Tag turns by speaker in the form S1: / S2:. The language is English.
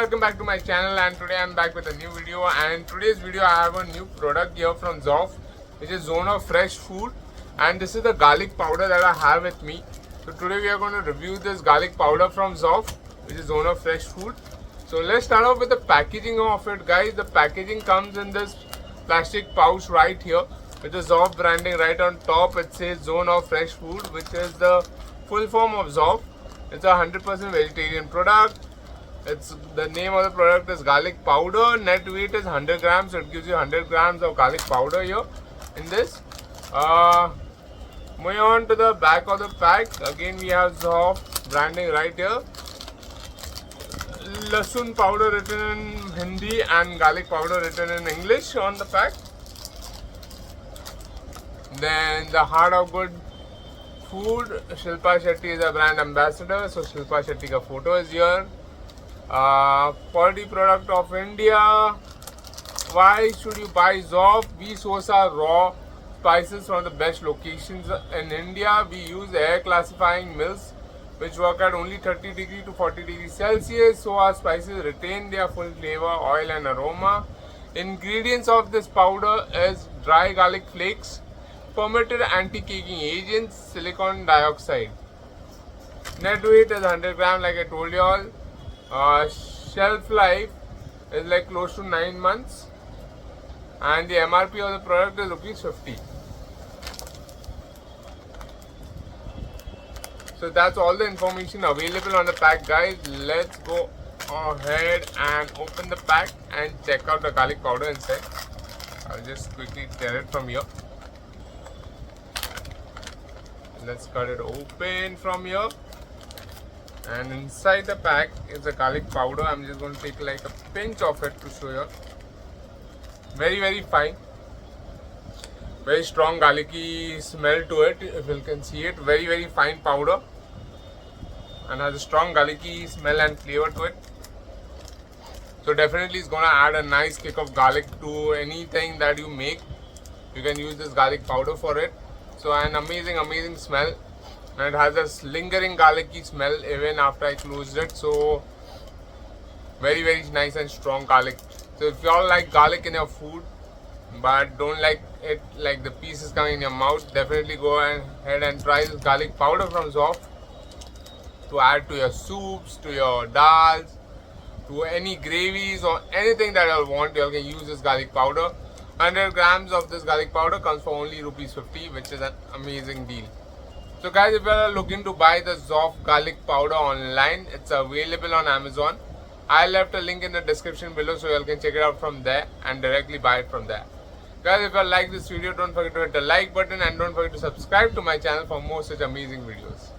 S1: welcome back to my channel, and today I'm back with a new video. And in today's video I have a new product here from Zoff, which is Zone of Fresh Food, and this is the garlic powder that I have with me. So today we are going to review this garlic powder from Zoff, which is Zone of Fresh Food. So let's start off with the packaging of it, guys. The packaging comes in this plastic pouch right here with the Zoff branding right on top. It says Zone of Fresh Food, which is the full form of Zoff. It's a 100% vegetarian product. It's the name of the product is garlic powder. Net weight is 100 grams, so it gives you 100 grams of garlic powder here in this. Moving on to the back of the pack, again we have Zoff branding right here. Lasun powder written in Hindi and garlic powder written in English on the pack. Then the Heart of Good Food, Shilpa Shetty is a brand ambassador, so Shilpa Shetty ka photo is here. Quality product of India. Why should you buy Zoff? We source our raw spices from the best locations in India. We use air classifying mills which work at only 30 degree to 40 degrees Celsius, so our spices retain their full flavor, oil and aroma. Ingredients of this powder is dry garlic flakes, permitted anti-caking agents, silicon dioxide. Net weight is 100 grams, like I told you all. Shelf life is like close to 9 months, and the MRP of the product is ₹50. So that's all the information available on the pack, guys. Let's go ahead and open the pack and check out the garlic powder inside. I'll just quickly tear it from here. Let's cut it open from here. And inside the pack is the garlic powder. I'm just going to take like a pinch of it to show you. Very fine. Very strong garlicky smell to it, if you can see it. Very fine powder, and has a strong garlicky smell and flavor to it. So definitely it's gonna add a nice kick of garlic to anything that you make. You can use this garlic powder for it. So an amazing smell, and it has a lingering garlicky smell even after I closed it. So very nice and strong garlic. So if you all like garlic in your food but don't like it like the pieces coming in your mouth, definitely go ahead and try this garlic powder from Zoff to add to your soups, to your dals, to any gravies or anything that you want. You can use this garlic powder. 100 grams of this garlic powder comes for only ₹50, which is an amazing deal. So guys, if you are looking to buy the Zoff garlic powder online, it's available on Amazon. I left a link in the description below, so you can check it out from there and directly buy it from there. Guys, if you like this video, don't forget to hit the like button and don't forget to subscribe to my channel for more such amazing videos.